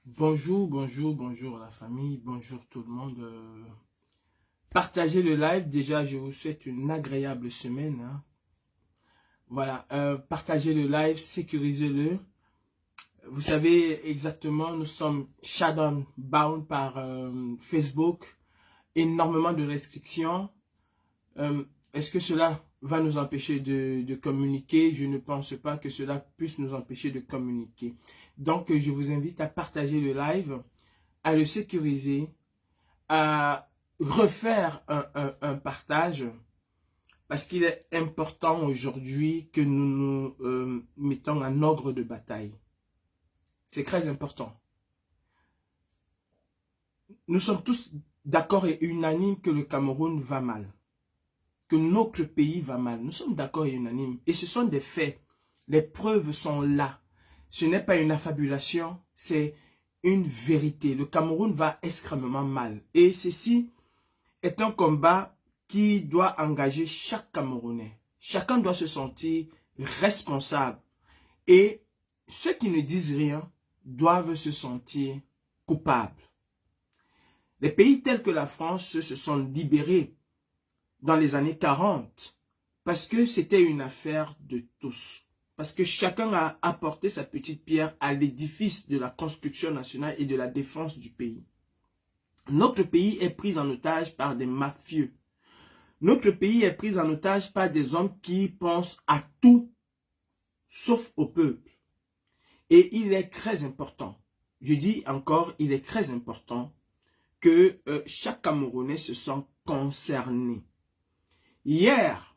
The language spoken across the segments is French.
Bonjour, bonjour, bonjour la famille, bonjour tout le monde. Partagez le live. Déjà, je vous souhaite une agréable semaine, hein. Voilà, partagez le live, sécurisez-le. Vous savez exactement, nous sommes shadow bound par Facebook, énormément de restrictions. Est-ce que cela va nous empêcher de communiquer? Je ne pense pas que cela puisse nous empêcher de communiquer. Donc, je vous invite à partager le live, à le sécuriser, à refaire un partage, parce qu'il est important aujourd'hui que nous nous mettons en ordre de bataille. C'est très important. Nous sommes tous d'accord et unanimes que le Cameroun va mal, que notre pays va mal. Nous sommes d'accord et unanimes. Et ce sont des faits. Les preuves sont là. Ce n'est pas une affabulation, c'est une vérité. Le Cameroun va extrêmement mal. Et ceci est un combat qui doit engager chaque Camerounais. Chacun doit se sentir responsable. Et ceux qui ne disent rien doivent se sentir coupables. Les pays tels que la France se sont libérés dans les années 40 parce que c'était une affaire de tous. Parce que chacun a apporté sa petite pierre à l'édifice de la construction nationale et de la défense du pays. Notre pays est pris en otage par des mafieux. Notre pays est pris en otage par des hommes qui pensent à tout, sauf au peuple. Et il est très important, je dis encore, il est très important que chaque Camerounais se sente concerné. Hier,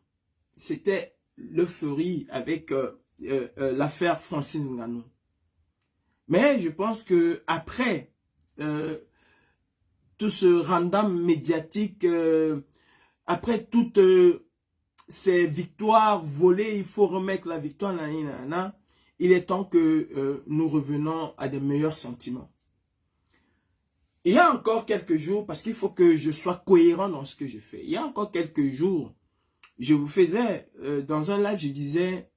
c'était l'euphorie avec l'affaire Francis Ngannou. Mais je pense que après tout ce random médiatique, après toutes ces victoires volées, il faut remettre la victoire, nanana, il est temps que nous revenons à des meilleurs sentiments. Il y a encore quelques jours, parce qu'il faut que je sois cohérent dans ce que je fais, il y a encore quelques jours, je vous faisais, dans un live, je disais,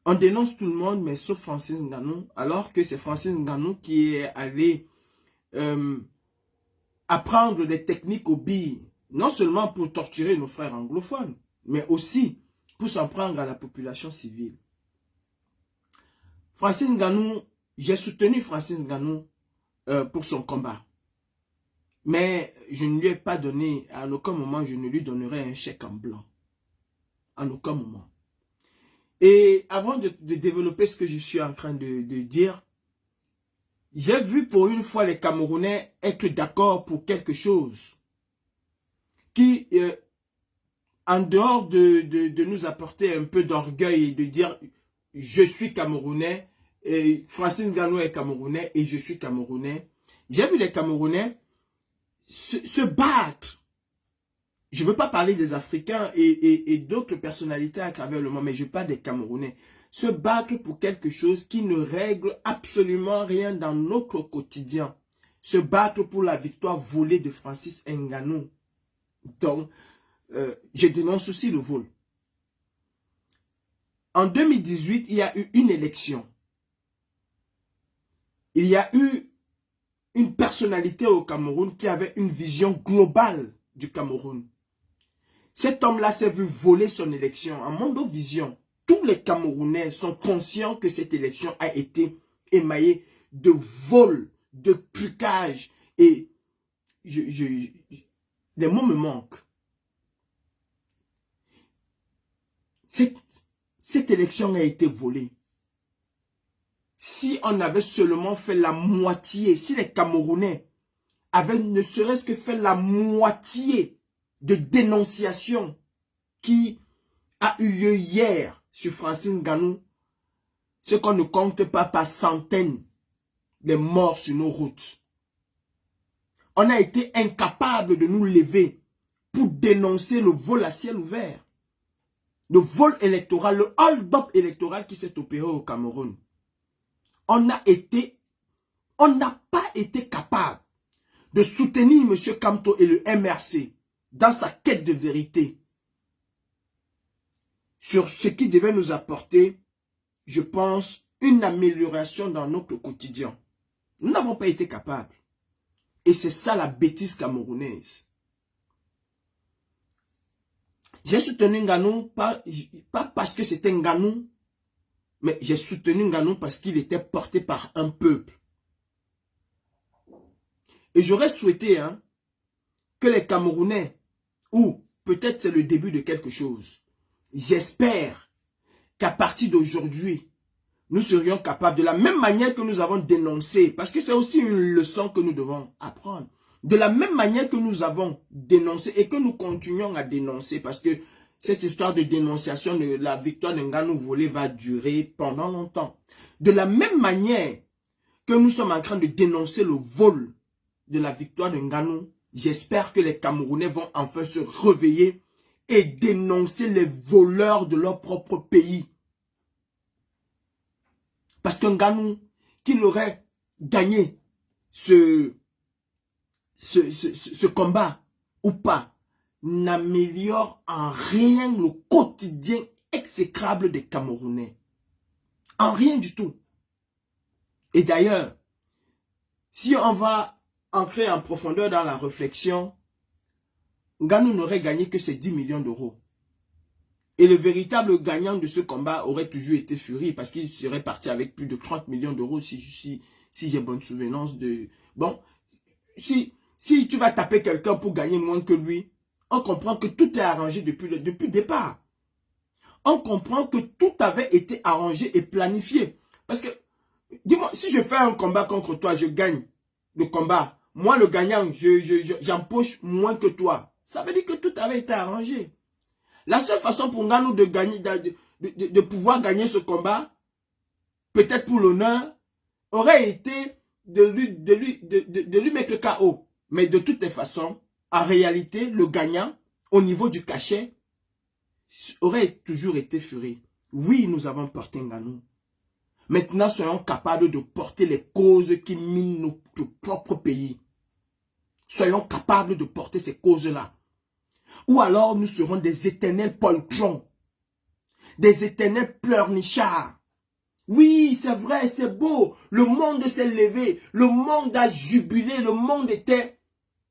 on dénonce tout le monde, mais sauf Francis Ngannou, alors que c'est Francis Ngannou qui est allé apprendre des techniques au billes, non seulement pour torturer nos frères anglophones, mais aussi pour s'en prendre à la population civile. Francis Ngannou, j'ai soutenu Francis Ngannou pour son combat. Mais je ne lui ai pas donné, à aucun moment, je ne lui donnerai un chèque en blanc. En aucun moment. Et avant de développer ce que je suis en train de dire, j'ai vu pour une fois les Camerounais être d'accord pour quelque chose qui, en dehors de nous apporter un peu d'orgueil et de dire « je suis Camerounais », et Francis Ngannou est Camerounais et je suis Camerounais. J'ai vu les Camerounais se battre. Je ne veux pas parler des Africains et d'autres personnalités à travers le monde, mais je parle des Camerounais. Se battre pour quelque chose qui ne règle absolument rien dans notre quotidien. Se battre pour la victoire volée de Francis Ngannou. Donc, je dénonce aussi le vol. En 2018, il y a eu une élection. Il y a eu une personnalité au Cameroun qui avait une vision globale du Cameroun. Cet homme-là s'est vu voler son élection. En Mondovision, tous les Camerounais sont conscients que cette élection a été émaillée de vols, de trucages. Et les mots me manquent. Cette élection a été volée. Si on avait seulement fait la moitié, si les Camerounais avaient ne serait-ce que fait la moitié de dénonciation qui a eu lieu hier sur Francis Ngannou, ce qu'on ne compte pas par centaines les morts sur nos routes. On a été incapable de nous lever pour dénoncer le vol à ciel ouvert. Le vol électoral, le hold-up électoral qui s'est opéré au Cameroun. On n'a pas été capable de soutenir M. Kamto et le MRC dans sa quête de vérité sur ce qui devait nous apporter, je pense, une amélioration dans notre quotidien. Nous n'avons pas été capables. Et c'est ça la bêtise camerounaise. J'ai soutenu Nganou, pas parce que c'était Nganou, mais j'ai soutenu Nganou parce qu'il était porté par un peuple. Et j'aurais souhaité que les Camerounais, ou peut-être c'est le début de quelque chose, j'espère qu'à partir d'aujourd'hui, nous serions capables, de la même manière que nous avons dénoncé, parce que c'est aussi une leçon que nous devons apprendre, de la même manière que nous avons dénoncé et que nous continuons à dénoncer, parce que cette histoire de dénonciation de la victoire de Nganou volée va durer pendant longtemps. De la même manière que nous sommes en train de dénoncer le vol de la victoire de Nganou, j'espère que les Camerounais vont enfin se réveiller et dénoncer les voleurs de leur propre pays. Parce que Nganou, qu'il aurait gagné ce combat ou pas, n'améliore en rien le quotidien exécrable des Camerounais. En rien du tout. Et d'ailleurs, si on va entrer en profondeur dans la réflexion, Nganou n'aurait gagné que ses 10 millions d'euros. Et le véritable gagnant de ce combat aurait toujours été Fury, parce qu'il serait parti avec plus de 30 millions d'euros si j'ai bonne souvenance de... Bon, si tu vas taper quelqu'un pour gagner moins que lui, on comprend que tout est arrangé depuis le départ. On comprend que tout avait été arrangé et planifié. Parce que, dis-moi, si je fais un combat contre toi, je gagne le combat. Moi, le gagnant, j'empoche moins que toi. Ça veut dire que tout avait été arrangé. La seule façon pour Nganou de gagner, de pouvoir gagner ce combat, peut-être pour l'honneur, aurait été de lui mettre KO. Mais de toutes les façons, en réalité, le gagnant, au niveau du cachet, aurait toujours été Fury. Oui, nous avons porté Nganou. Maintenant, soyons capables de porter les causes qui minent notre propre pays. Soyons capables de porter ces causes-là. Ou alors, nous serons des éternels poltrons. Des éternels pleurnichards. Oui, c'est vrai, c'est beau. Le monde s'est levé. Le monde a jubilé. Le monde était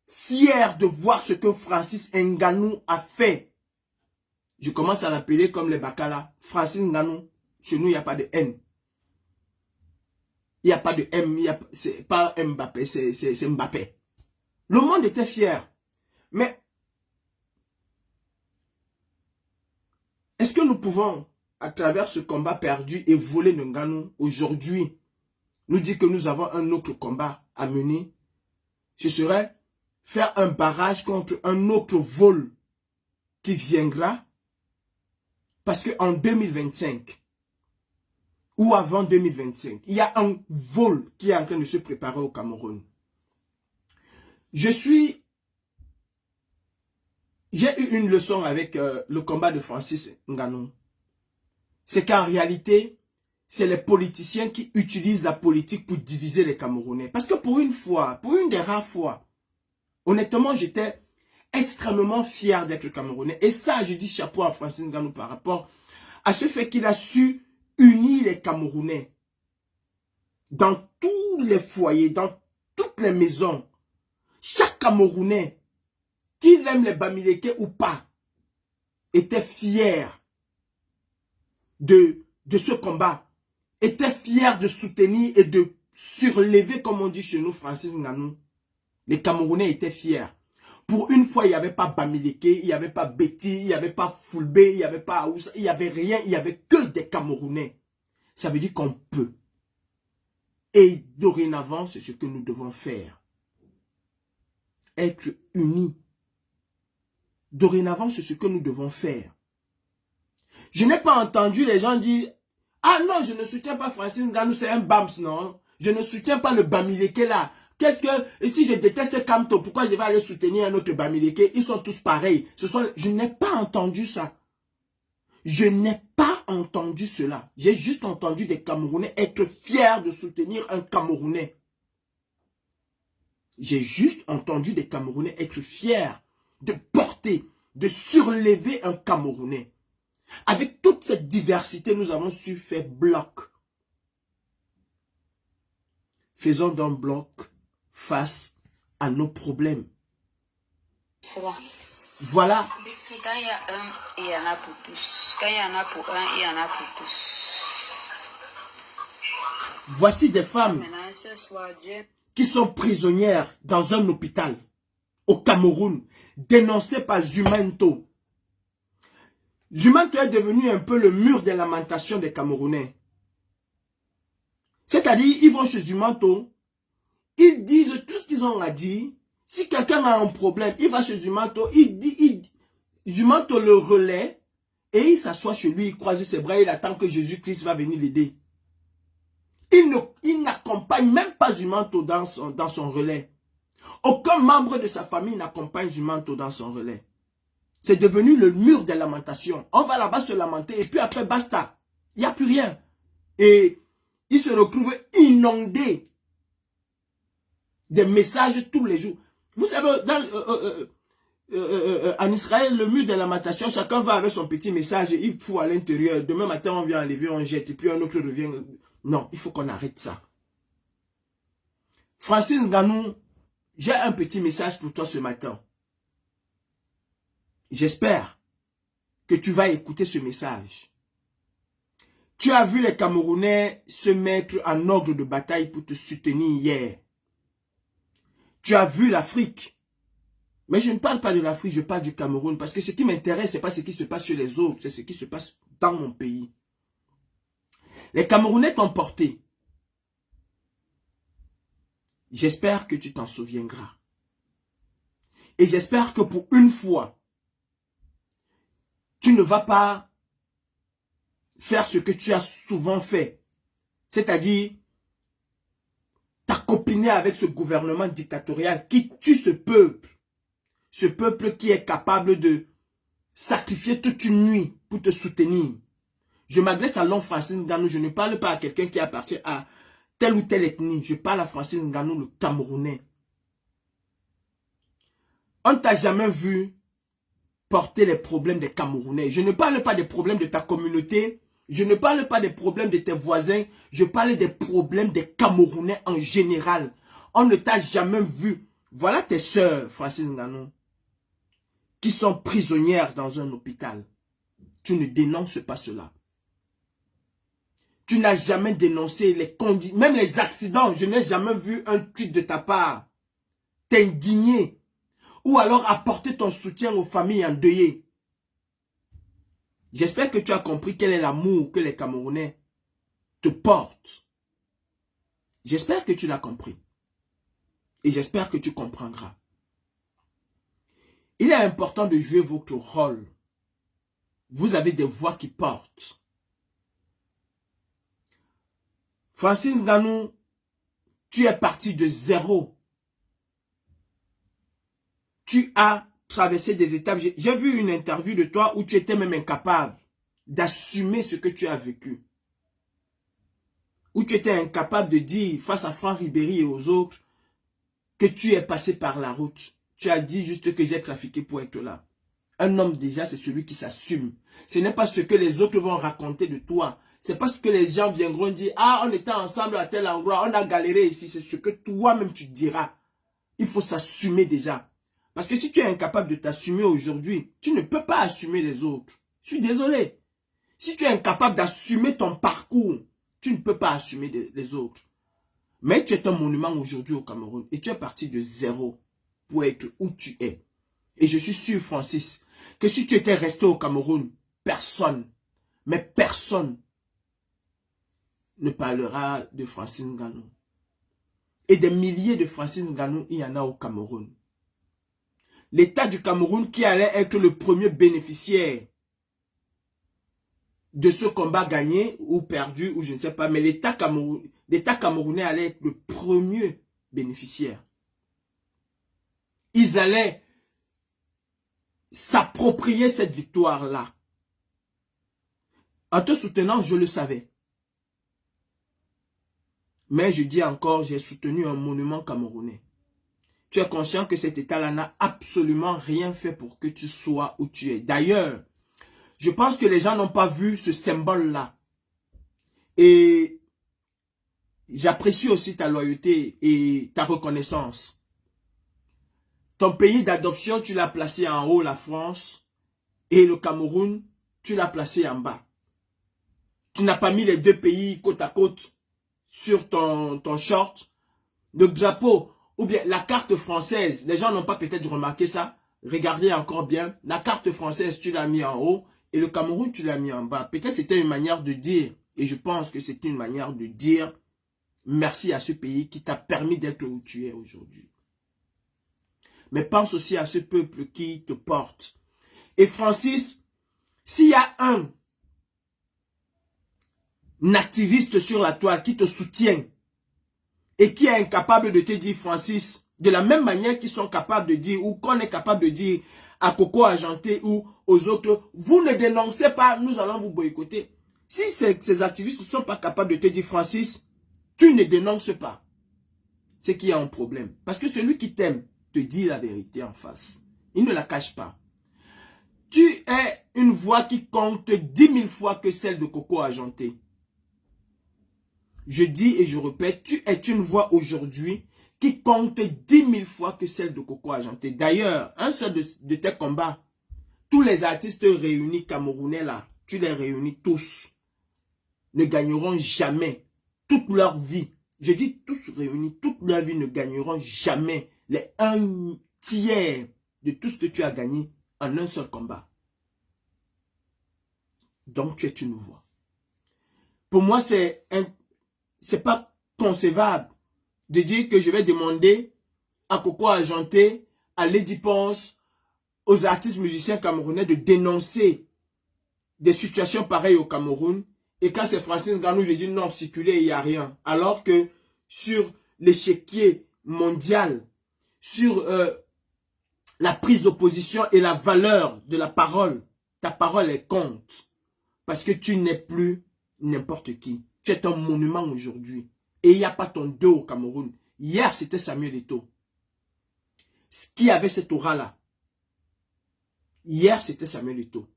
fier de voir ce que Francis Ngannou a fait. Je commence à l'appeler comme les Bakala. Francis Ngannou. Chez nous, il n'y a pas de N. Il n'y a pas de M. C'est pas Mbappé, c'est Mbappé. Le monde était fier. Mais est-ce que nous pouvons, à travers ce combat perdu et volé de Nganou, aujourd'hui, nous dire que nous avons un autre combat à mener? Ce serait faire un barrage contre un autre vol qui viendra. Parce qu'en 2025, ou avant 2025, il y a un vol qui est en train de se préparer au Cameroun. J'ai eu une leçon avec le combat de Francis Ngannou. C'est qu'en réalité, c'est les politiciens qui utilisent la politique pour diviser les Camerounais. Parce que pour une fois, pour une des rares fois, honnêtement, j'étais extrêmement fier d'être Camerounais. Et ça, je dis chapeau à Francis Ngannou par rapport à ce fait qu'il a su unir les Camerounais. Dans tous les foyers, dans toutes les maisons, chaque Camerounais, qu'il aime les Bamileke ou pas, était fier de ce combat, était fier de soutenir et de surlever, comme on dit chez nous, Francis Ngannou. Les Camerounais étaient fiers. Pour une fois, il n'y avait pas Bamileke, il n'y avait pas Betty, il n'y avait pas Fulbé, il n'y avait pas Aoussa, il n'y avait rien, il n'y avait que des Camerounais. Ça veut dire qu'on peut. Et dorénavant, c'est ce que nous devons faire. Être unis. Dorénavant, c'est ce que nous devons faire. Je n'ai pas entendu les gens dire « Ah non, je ne soutiens pas Francis Ngannou, c'est un Bams, non. Je ne soutiens pas le Bamileke là. Qu'est-ce que, si je déteste Kamto, pourquoi je vais aller soutenir un autre Bamileke? Ils sont tous pareils. Je n'ai pas entendu ça. Je n'ai pas entendu cela. J'ai juste entendu des Camerounais être fiers de soutenir un Camerounais. J'ai juste entendu des Camerounais être fiers de porter, de surlever un Camerounais. Avec toute cette diversité, nous avons su faire bloc. Faisons d'un bloc face à nos problèmes. Cela. Voilà. Quand il y a un, il y en a pour tous. Quand il y en a pour un, il y en a pour tous. Voici des femmes Maintenant, ce soir, Dieu qui sont prisonnières dans un hôpital au Cameroun, dénoncées par Zumanto. Zumanto est devenu un peu le mur de lamentation des Camerounais. C'est-à-dire, ils vont chez Zumanto, ils disent tout ce qu'ils ont à dire. Si quelqu'un a un problème, il va chez Zumanto, Zumanto le relaie et il s'assoit chez lui, il croise ses bras, il attend que Jésus-Christ va venir l'aider. Il n'accompagne même pas Zumanto dans son relais. Aucun membre de sa famille n'accompagne Zumanto dans son relais. C'est devenu le mur de lamentation. On va là-bas se lamenter et puis après, basta. Il n'y a plus rien. Et il se retrouve inondé des messages tous les jours. Vous savez, en Israël, le mur de lamentation, chacun va avec son petit message et il fout à l'intérieur. Demain matin, on vient enlever, on jette et puis un autre revient. Non, il faut qu'on arrête ça. Francis Ngannou, j'ai un petit message pour toi ce matin. J'espère que tu vas écouter ce message. Tu as vu les Camerounais se mettre en ordre de bataille pour te soutenir hier. Tu as vu l'Afrique. Mais je ne parle pas de l'Afrique, je parle du Cameroun. Parce que ce qui m'intéresse, ce n'est pas ce qui se passe chez les autres, c'est ce qui se passe dans mon pays. Les Camerounais t'ont porté. J'espère que tu t'en souviendras. Et j'espère que pour une fois, tu ne vas pas faire ce que tu as souvent fait. C'est-à-dire, t'accopiner avec ce gouvernement dictatorial qui tue ce peuple. Ce peuple qui est capable de sacrifier toute une nuit pour te soutenir. Je m'adresse à l'homme Francis Ngannou. Je ne parle pas à quelqu'un qui appartient à telle ou telle ethnie. Je parle à Francis Ngannou, le Camerounais. On ne t'a jamais vu porter les problèmes des Camerounais. Je ne parle pas des problèmes de ta communauté. Je ne parle pas des problèmes de tes voisins. Je parle des problèmes des Camerounais en général. On ne t'a jamais vu. Voilà tes sœurs, Francis Ngannou, qui sont prisonnières dans un hôpital. Tu ne dénonces pas cela. Tu n'as jamais dénoncé les conditions, même les accidents. Je n'ai jamais vu un tweet de ta part t'indigner ou alors apporter ton soutien aux familles endeuillées. J'espère que tu as compris quel est l'amour que les Camerounais te portent. J'espère que tu l'as compris. Et j'espère que tu comprendras. Il est important de jouer votre rôle. Vous avez des voix qui portent. Francis Ngannou, tu es parti de zéro. Tu as traversé des étapes. J'ai vu une interview de toi où tu étais même incapable d'assumer ce que tu as vécu. Où tu étais incapable de dire face à Franck Ribéry et aux autres que tu es passé par la route. Tu as dit juste que j'ai trafiqué pour être là. Un homme déjà, c'est celui qui s'assume. Ce n'est pas ce que les autres vont raconter de toi. C'est pas ce que les gens viendront dire. Ah, on était ensemble à tel endroit, on a galéré ici. C'est ce que toi-même tu diras. Il faut s'assumer déjà. Parce que si tu es incapable de t'assumer aujourd'hui, tu ne peux pas assumer les autres. Je suis désolé. Si tu es incapable d'assumer ton parcours, tu ne peux pas assumer les autres. Mais tu es un monument aujourd'hui au Cameroun. Et tu es parti de zéro pour être où tu es. Et je suis sûr, Francis, que si tu étais resté au Cameroun, personne, mais personne, ne parlera de Francis Ngannou. Et des milliers de Francis Ngannou, il y en a au Cameroun. L'État du Cameroun qui allait être le premier bénéficiaire de ce combat gagné ou perdu, ou je ne sais pas, mais l'État camerounais allait être le premier bénéficiaire. Ils allaient s'approprier cette victoire-là. En te soutenant, je le savais. Mais je dis encore, j'ai soutenu un monument camerounais. Tu es conscient que cet État-là n'a absolument rien fait pour que tu sois où tu es. D'ailleurs, je pense que les gens n'ont pas vu ce symbole-là. Et j'apprécie aussi ta loyauté et ta reconnaissance. Ton pays d'adoption, tu l'as placé en haut, la France, et le Cameroun, tu l'as placé en bas. Tu n'as pas mis les deux pays côte à côte sur ton short. Le drapeau, ou bien la carte française, les gens n'ont pas peut-être remarqué ça. Regardez encore bien, la carte française, tu l'as mis en haut, et le Cameroun, tu l'as mis en bas. Peut-être c'était une manière de dire, et je pense que c'est une manière de dire merci à ce pays qui t'a permis d'être où tu es aujourd'hui. Mais pense aussi à ce peuple qui te porte. Et Francis, s'il y a un activiste sur la toile qui te soutient et qui est incapable de te dire, Francis, de la même manière qu'ils sont capables de dire ou qu'on est capable de dire à Coco Argenté ou aux autres, vous ne dénoncez pas, nous allons vous boycotter. Si ces activistes ne sont pas capables de te dire, Francis, tu ne dénonces pas, c'est qu'il y a un problème. Parce que celui qui t'aime te dit la vérité en face. Il ne la cache pas. Tu es une voix qui compte 10 000 fois que celle de Coco Argenté. Je dis et je répète, tu es une voix aujourd'hui qui compte 10 000 fois que celle de Coco Argenté. D'ailleurs, un seul de tes combats, tous les artistes réunis camerounais là, tu les réunis tous, ne gagneront jamais toute leur vie. Je dis tous réunis, toute leur vie ne gagneront jamais les 1 tiers de tout ce que tu as gagné en un seul combat. Donc tu es une voix. Pour moi, c'est pas concevable de dire que je vais demander à Coco Argenté, à Lady Ponce, aux artistes musiciens camerounais de dénoncer des situations pareilles au Cameroun. Et quand c'est Francis Ngannou, je dis non, circuler, il n'y a rien. Alors que sur l'échiquier mondial, sur la prise d'opposition et la valeur de la parole, ta parole elle compte. Parce que tu n'es plus n'importe qui. Tu es un monument aujourd'hui. Et il n'y a pas ton dos au Cameroun. Hier, c'était Samuel Eto'o. Qui avait cette aura-là. Hier, c'était Samuel Eto'o.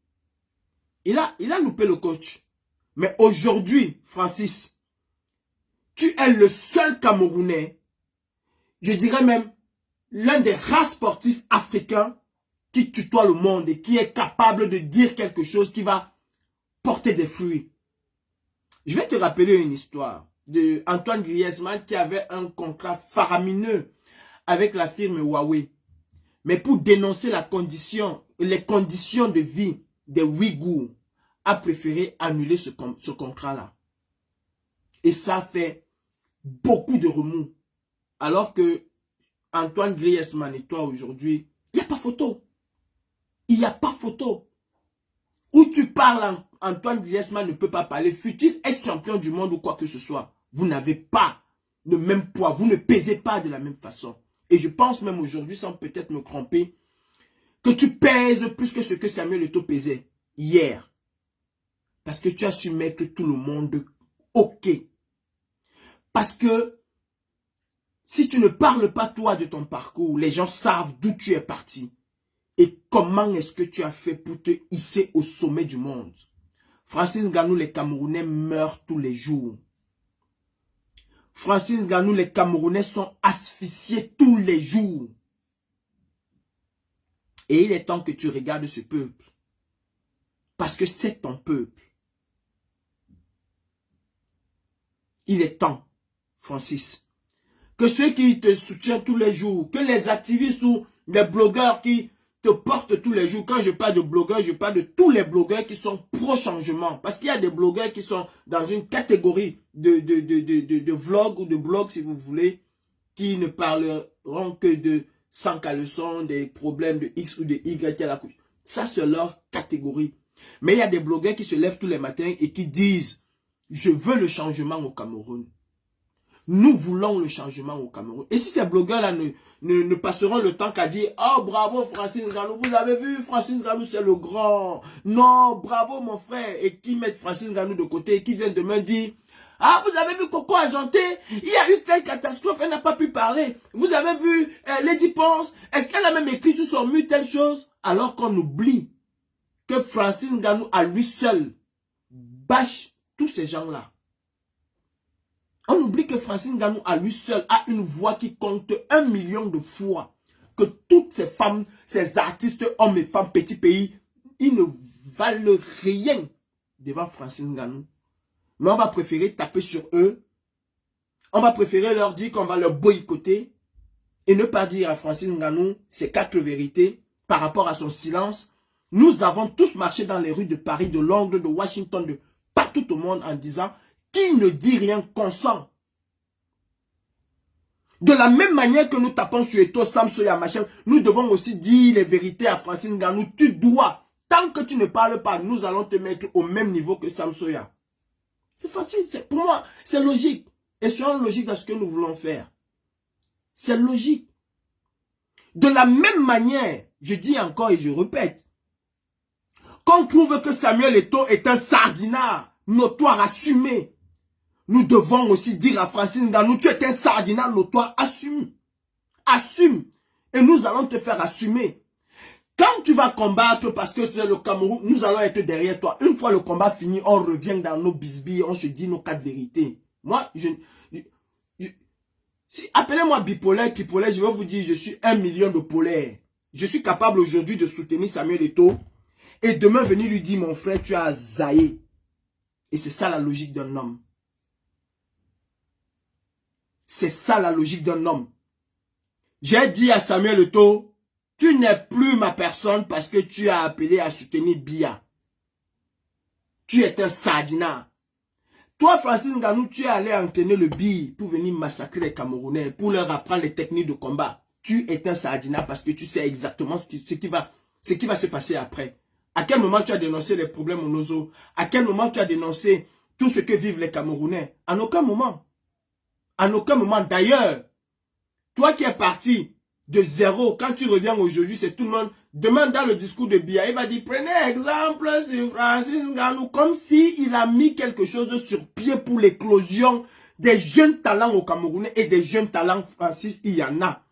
Il a loupé le coach. Mais aujourd'hui, Francis, tu es le seul Camerounais, je dirais même l'un des rares sportifs africains qui tutoie le monde et qui est capable de dire quelque chose qui va porter des fruits. Je vais te rappeler une histoire de Antoine Griezmann qui avait un contrat faramineux avec la firme Huawei. Mais pour dénoncer les conditions de vie des Ouïghours, a préféré annuler ce contrat-là. Et ça fait beaucoup de remous. Alors que Antoine Griezmann et toi aujourd'hui, il n'y a pas photo. Il n'y a pas photo. Où tu parles, Antoine Griezmann ne peut pas parler. Fut-il ex-champion du monde ou quoi que ce soit. Vous n'avez pas le même poids. Vous ne pesez pas de la même façon. Et je pense même aujourd'hui, sans peut-être me tromper, que tu pèses plus que ce que Samuel Eto'o pesait hier. Parce que tu as su mettre tout le monde OK. Parce que si tu ne parles pas toi de ton parcours, les gens savent d'où tu es parti. Et comment est-ce que tu as fait pour te hisser au sommet du monde. Francis Ngannou, les Camerounais meurent tous les jours. Francis Ngannou, les Camerounais sont asphyxiés tous les jours. Et il est temps que tu regardes ce peuple. Parce que c'est ton peuple. Il est temps, Francis, que ceux qui te soutiennent tous les jours, que les activistes ou les blogueurs qui te portent tous les jours, quand je parle de blogueurs, je parle de tous les blogueurs qui sont pro-changement. Parce qu'il y a des blogueurs qui sont dans une catégorie de vlog ou de blog, si vous voulez, qui ne parleront que de sans caleçon, des problèmes de X ou de Y à la couche. Ça, c'est leur catégorie. Mais il y a des blogueurs qui se lèvent tous les matins et qui disent « Je veux le changement au Cameroun. Nous voulons le changement au Cameroun. » Et si ces blogueurs-là ne passeront le temps qu'à dire « Oh, bravo Francis Ngannou, vous avez vu, Francis Ngannou c'est le grand. Non, bravo mon frère. » Et qui mettent Francis Ngannou de côté et qui viennent demain dire « Ah, vous avez vu Coco Argenté, il y a eu telle catastrophe, elle n'a pas pu parler. Vous avez vu Lady Ponce, est-ce qu'elle a même écrit sur son mur telle chose ?» Alors qu'on oublie que Francis Ngannou à lui seul bâche tous ces gens-là. On oublie que Francis Ngannou, à lui seul, a une voix qui compte 1 million de fois. Que toutes ces femmes, ces artistes, hommes et femmes, petits pays, ils ne valent rien devant Francis Ngannou. Mais on va préférer taper sur eux. On va préférer leur dire qu'on va leur boycotter. Et ne pas dire à Francis Ngannou ces 4 vérités par rapport à son silence. Nous avons tous marché dans les rues de Paris, de Londres, de Washington, de partout au monde en disant qui ne dit rien consent. De la même manière que nous tapons sur Eto, Sam Soya, machin, nous devons aussi dire les vérités à Francis Ngannou. Tu dois, tant que tu ne parles pas, nous allons te mettre au même niveau que Sam Soya. C'est facile, pour moi, c'est logique. Et soyons logiques dans ce que nous voulons faire. C'est logique. De la même manière, je dis encore et je répète, qu'on trouve que Samuel Eto'o est un sardinard, notoire, assumé, nous devons aussi dire à Francis Ngannou, tu es un sardinard notoire, assume. Assume. Et nous allons te faire assumer. Quand tu vas combattre, parce que c'est le Cameroun, nous allons être derrière toi. Une fois le combat fini, on revient dans nos bisbilles, on se dit nos 4 vérités. Moi, appelez-moi bipolaire, je vais vous dire, je suis 1 million de polaires. Je suis capable aujourd'hui de soutenir Samuel Eto'o et demain venir lui dire, mon frère, tu as zaï. Et c'est ça la logique d'un homme. C'est ça la logique d'un homme. J'ai dit à Samuel Eto'o, tu n'es plus ma personne parce que tu as appelé à soutenir Biya. Tu es un sardinard. Toi, Francis Ngannou, tu es allé entraîner le BI pour venir massacrer les Camerounais, pour leur apprendre les techniques de combat. Tu es un sardinard parce que tu sais exactement ce qui va se passer après. À quel moment tu as dénoncé les problèmes au Nozo? À quel moment tu as dénoncé tout ce que vivent les Camerounais? En aucun moment. En aucun moment. D'ailleurs, toi qui es parti de zéro, quand tu reviens aujourd'hui, c'est tout le monde. Demande dans le discours de Biya, il va dire, prenez exemple sur Francis Ngannou, comme s'il a mis quelque chose sur pied pour l'éclosion des jeunes talents au Camerounais et des jeunes talents Francis, il y en a.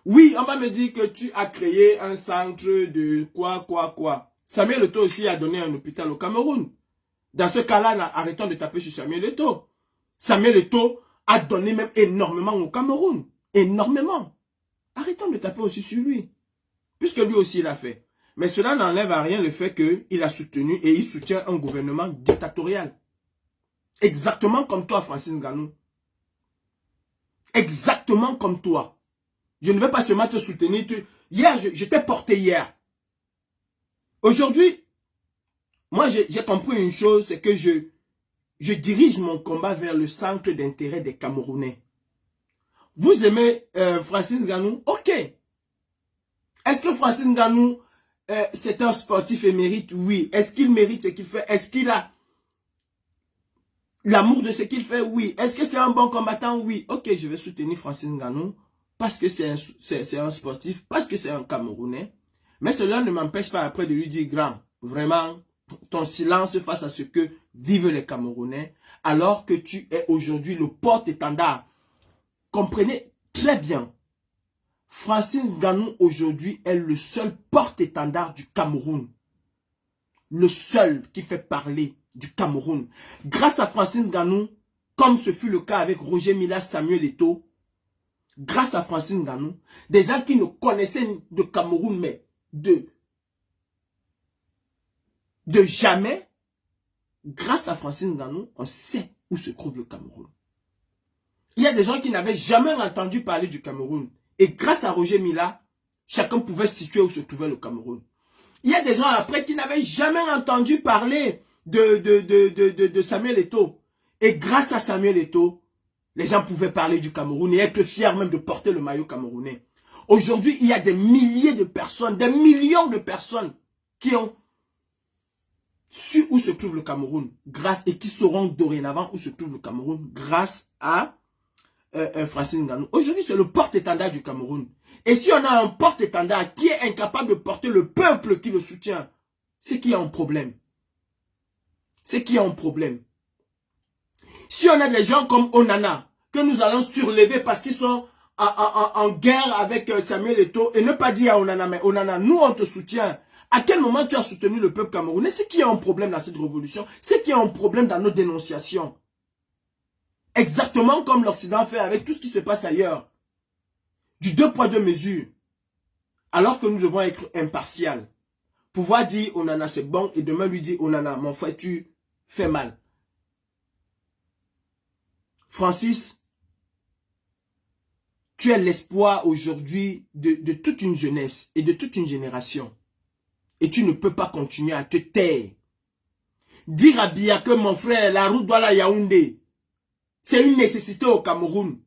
Oui, on va me dire que tu as créé un centre de quoi. Samuel Eto'o aussi a donné un hôpital au Cameroun. Dans ce cas-là, arrêtons de taper sur Samuel Eto'o. Samuel Eto'o a donné même énormément au Cameroun. Énormément. Arrêtons de taper aussi sur lui. Puisque lui aussi il a fait. Mais cela n'enlève à rien le fait qu'il a soutenu et il soutient un gouvernement dictatorial. Exactement comme toi, Francis Ngannou. Exactement comme toi. Je ne vais pas seulement te soutenir. Hier, je t'ai porté hier. Aujourd'hui, moi j'ai compris une chose, c'est que je dirige mon combat vers le centre d'intérêt des Camerounais. Vous aimez Francis Ngannou? Ok. Est-ce que Francis Ngannou, c'est un sportif émérite? Oui. Est-ce qu'il mérite ce qu'il fait? Est-ce qu'il a l'amour de ce qu'il fait? Oui. Est-ce que c'est un bon combattant? Oui. Ok, je vais soutenir Francis Ngannou parce que c'est un sportif, parce que c'est un Camerounais. Mais cela ne m'empêche pas après de lui dire, grand, vraiment, ton silence face à ce que vivent les Camerounais, alors que tu es aujourd'hui le porte-étendard. Comprenez très bien. Francis Ngannou aujourd'hui est le seul porte-étendard du Cameroun. Le seul qui fait parler du Cameroun. Grâce à Francis Ngannou, comme ce fut le cas avec Roger Mila, Samuel Eto'o, grâce à Francis Ngannou, des gens qui ne connaissaient de Cameroun, mais de jamais, grâce à Francis Ngannou, on sait où se trouve le Cameroun. Il y a des gens qui n'avaient jamais entendu parler du Cameroun. Et grâce à Roger Mila, chacun pouvait situer où se trouvait le Cameroun. Il y a des gens après qui n'avaient jamais entendu parler de Samuel Eto'o. Et grâce à Samuel Eto'o, les gens pouvaient parler du Cameroun et être fiers même de porter le maillot camerounais. Aujourd'hui, il y a des milliers de personnes, des millions de personnes qui ont su où se trouve le Cameroun et qui sauront dorénavant où se trouve le Cameroun grâce à Francis Ngannou. Aujourd'hui, c'est le porte-étendard du Cameroun. Et si on a un porte-étendard qui est incapable de porter le peuple qui le soutient, c'est qu'il y a un problème. C'est qu'il y a un problème. Si on a des gens comme Onana, que nous allons surlever parce qu'ils sont en guerre avec Samuel Eto'o, et ne pas dire à Onana, mais Onana, nous on te soutient. À quel moment tu as soutenu le peuple camerounais? C'est qu'il y a un problème dans cette révolution. C'est qu'il y a un problème dans nos dénonciations. exactement comme l'Occident fait avec tout ce qui se passe ailleurs. Du 2 poids 2 mesures. Alors que nous devons être impartial. Pouvoir dire oh nana c'est bon et demain lui dire oh nana mon frère tu fais mal. Francis, tu es l'espoir aujourd'hui de toute une jeunesse et de toute une génération. Et tu ne peux pas continuer à te taire. Dire à Biya que mon frère, la route doit la Yaoundé, c'est une nécessité au Cameroun.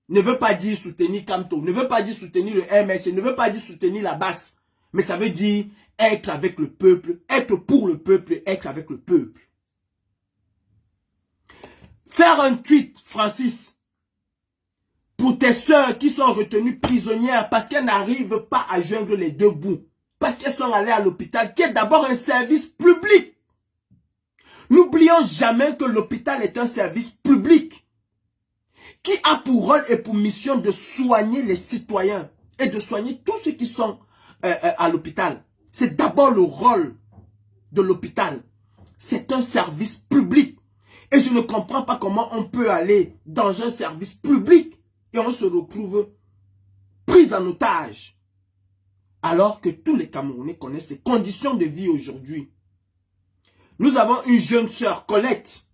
Ne veut pas dire soutenir Kamto, ne veut pas dire soutenir le MS, ne veut pas dire soutenir la basse. Mais ça veut dire être avec le peuple, être pour le peuple, être avec le peuple. Faire un tweet, Francis, pour tes sœurs qui sont retenues prisonnières parce qu'elles n'arrivent pas à joindre les deux bouts. Parce qu'elles sont allées à l'hôpital, qui est d'abord un service public. N'oublions jamais que l'hôpital est un service public qui a pour rôle et pour mission de soigner les citoyens et de soigner tous ceux qui sont à l'hôpital. C'est d'abord le rôle de l'hôpital. C'est un service public. Et je ne comprends pas comment on peut aller dans un service public et on se retrouve pris en otage. Alors que tous les Camerounais connaissent les conditions de vie aujourd'hui. Nous avons une jeune sœur, Colette.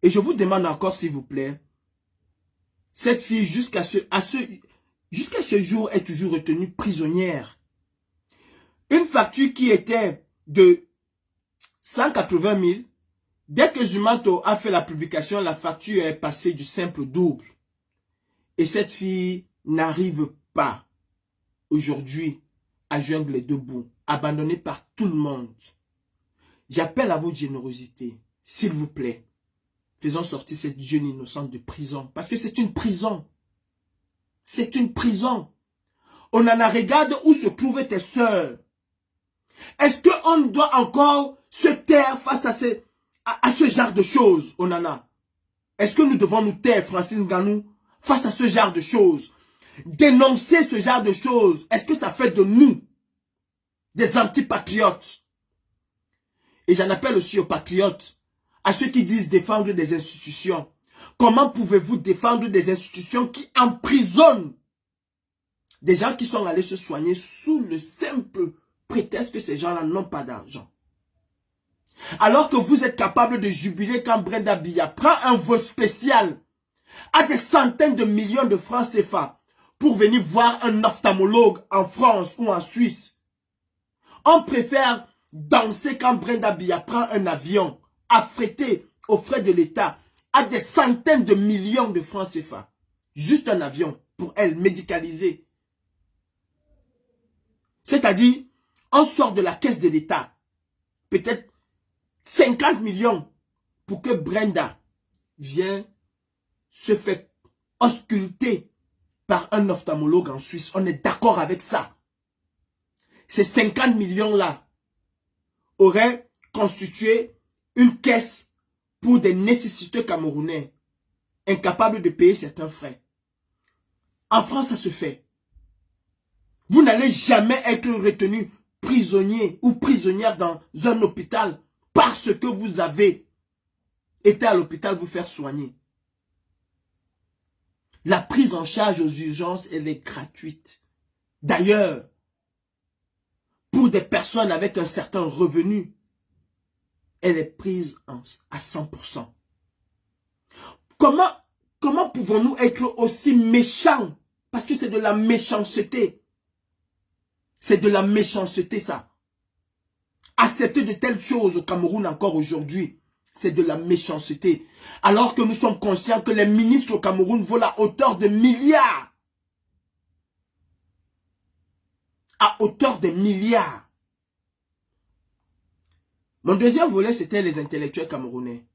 Et je vous demande encore, s'il vous plaît, cette fille, jusqu'à ce jour, est toujours retenue prisonnière. Une facture qui était de 180 000, dès que Zumato a fait la publication, la facture est passée du simple au double. Et cette fille n'arrive pas aujourd'hui à joindre les deux bouts, abandonnée par tout le monde. J'appelle à votre générosité, s'il vous plaît. Faisons sortir cette jeune innocente de prison. Parce que c'est une prison. C'est une prison. On en a regardé où se trouvaient tes sœurs. Est-ce qu'on doit encore se taire face à ce genre de choses, Onana? Est-ce que nous devons nous taire, Francis Ngannou, face à ce genre de choses? Dénoncer ce genre de choses, est-ce que ça fait de nous des antipatriotes? Et j'en appelle aussi aux patriotes, à ceux qui disent défendre des institutions. Comment pouvez-vous défendre des institutions qui emprisonnent des gens qui sont allés se soigner sous le simple prétexte que ces gens-là n'ont pas d'argent? Alors que vous êtes capable de jubiler quand Brenda Biya prend un vol spécial à des centaines de millions de francs CFA pour venir voir un ophtalmologue en France ou en Suisse. On préfère danser quand Brenda Biya prend un avion affrété aux frais de l'État à des centaines de millions de francs CFA. Juste un avion pour elle, médicalisé. C'est-à-dire, on sort de la caisse de l'État, peut-être 50 millions pour que Brenda vienne se faire ausculter par un ophtalmologue en Suisse. On est d'accord avec ça. Ces 50 millions-là auraient constitué une caisse pour des nécessiteux camerounais incapables de payer certains frais. En France, ça se fait. Vous n'allez jamais être retenu prisonnier ou prisonnière dans un hôpital parce que vous avez été à l'hôpital vous faire soigner. La prise en charge aux urgences, elle est gratuite. D'ailleurs, pour des personnes avec un certain revenu, elle est prise à 100%. Comment pouvons-nous être aussi méchants? Parce que c'est de la méchanceté. C'est de la méchanceté, ça. Accepter de telles choses au Cameroun encore aujourd'hui, c'est de la méchanceté. Alors que nous sommes conscients que les ministres au Cameroun volent à hauteur de milliards. À hauteur de milliards. Mon deuxième volet, c'était les intellectuels camerounais.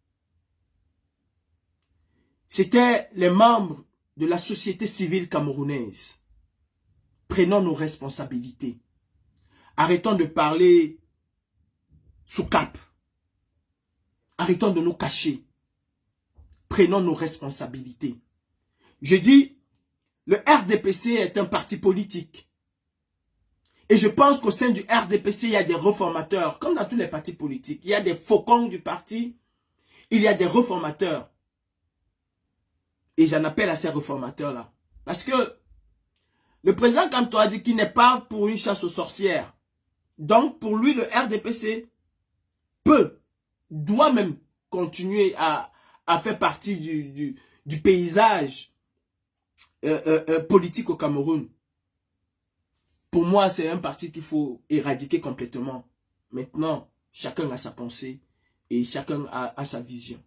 C'était les membres de la société civile camerounaise. Prenons nos responsabilités. Arrêtons de parler sous cape. Arrêtons de nous cacher. Prenons nos responsabilités. Je dis, le RDPC est un parti politique. Et je pense qu'au sein du RDPC, il y a des réformateurs, comme dans tous les partis politiques. Il y a des faucons du parti, il y a des réformateurs. Et j'en appelle à ces réformateurs-là. Parce que le président Kanto a dit qu'il n'est pas pour une chasse aux sorcières. Donc, pour lui, le RDPC doit même continuer à faire partie du paysage politique au Cameroun. Pour moi, c'est un parti qu'il faut éradiquer complètement. Maintenant, chacun a sa pensée et chacun a sa vision.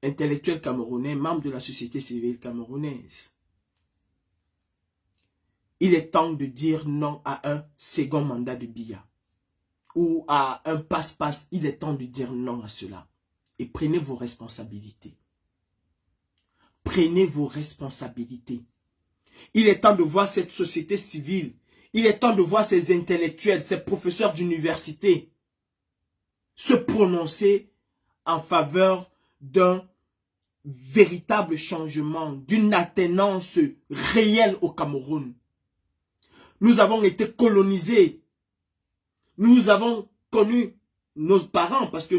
Intellectuel camerounais, membre de la société civile camerounaise. Il est temps de dire non à un second mandat de Biya ou à un passe-passe. Il est temps de dire non à cela. Et prenez vos responsabilités. Prenez vos responsabilités. Il est temps de voir cette société civile. Il est temps de voir ces intellectuels, ces professeurs d'université se prononcer en faveur d'un véritable changement, d'une attenance réelle au Cameroun. Nous avons été colonisés. Nous avons connu nos parents parce que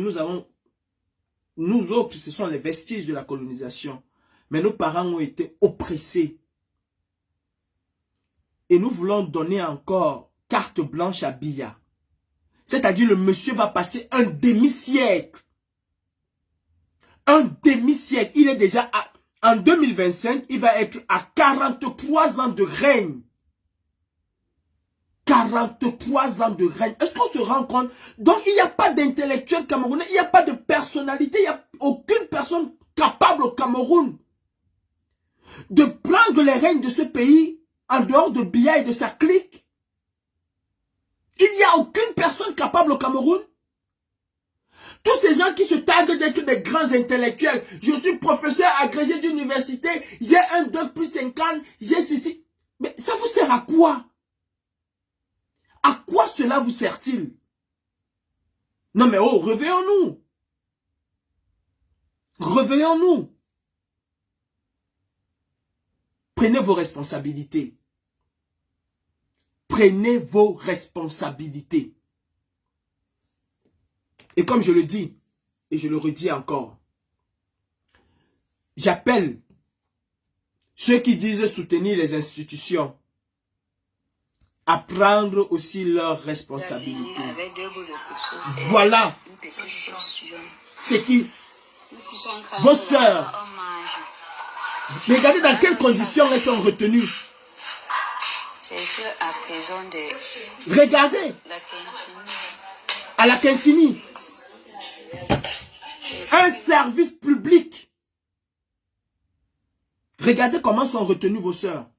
nous autres, ce sont les vestiges de la colonisation. Mais nos parents ont été oppressés. Et nous voulons donner encore carte blanche à Biya. C'est-à-dire le monsieur va passer un demi-siècle. Un demi-siècle. Il est déjà en 2025, il va être à 43 ans de règne. 43 ans de règne. Est-ce qu'on se rend compte? Donc il n'y a pas d'intellectuel camerounais, il n'y a pas de personnalité, il n'y a aucune personne capable au Cameroun de prendre les règnes de ce pays en dehors de Biya et de sa clique. Il n'y a aucune personne capable au Cameroun. Tous ces gens qui se taguent d'être des grands intellectuels. Je suis professeur agrégé d'université, j'ai un doc plus 50, j'ai ceci. Mais ça vous sert à quoi? À quoi cela vous sert-il? Non mais oh, réveillons-nous. Réveillons-nous. Prenez vos responsabilités. Prenez vos responsabilités. Et comme je le dis, et je le redis encore, j'appelle ceux qui disent soutenir les institutions à prendre aussi leurs responsabilités. Voilà ce qui... Vos sœurs, regardez dans quelles conditions elles sont retenues. Regardez à la Quintini. Un service public. Regardez comment sont retenues vos sœurs.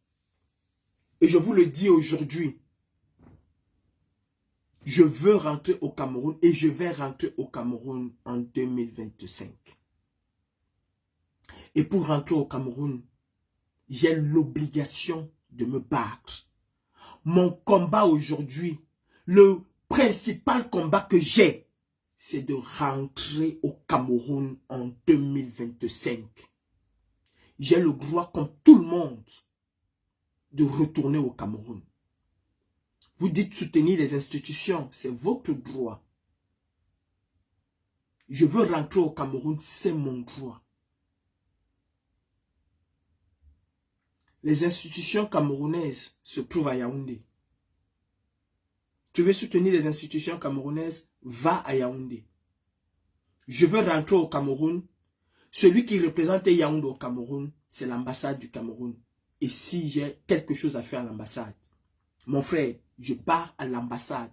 Et je vous le dis aujourd'hui. Je veux rentrer au Cameroun et je vais rentrer au Cameroun en 2025. Et pour rentrer au Cameroun, j'ai l'obligation de me battre. Mon combat aujourd'hui, le principal combat que j'ai, c'est de rentrer au Cameroun en 2025. J'ai le droit, comme tout le monde, de retourner au Cameroun. Vous dites soutenir les institutions, c'est votre droit. Je veux rentrer au Cameroun, c'est mon droit. Les institutions camerounaises se trouvent à Yaoundé. Tu veux soutenir les institutions camerounaises, va à Yaoundé. Je veux rentrer au Cameroun. Celui qui représente Yaoundé au Cameroun, c'est l'ambassade du Cameroun. Et si j'ai quelque chose à faire à l'ambassade, mon frère, je pars à l'ambassade.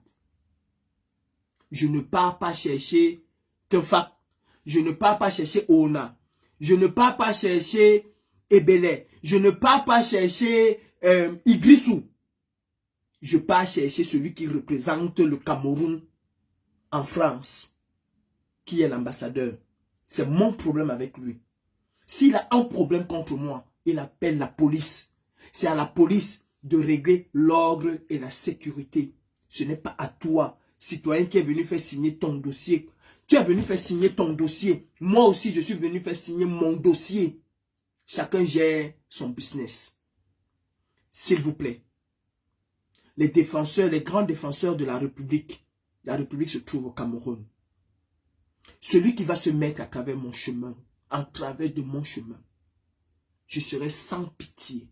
Je ne pars pas chercher Tefak. Je ne pars pas chercher Ona. Je ne pars pas chercher Ebele. Je ne pars pas chercher Idrissou. Je pars chercher celui qui représente le Cameroun en France, qui est l'ambassadeur. C'est mon problème avec lui. S'il a un problème contre moi, il appelle la police. C'est à la police de régler l'ordre et la sécurité. Ce n'est pas à toi, citoyen, qui est venu faire signer ton dossier. Tu es venu faire signer ton dossier. Moi aussi, je suis venu faire signer mon dossier. Chacun gère son business. S'il vous plaît. Les défenseurs, les grands défenseurs de la République se trouve au Cameroun. Celui qui va se mettre à travers mon chemin, en travers de mon chemin. Je serai sans pitié.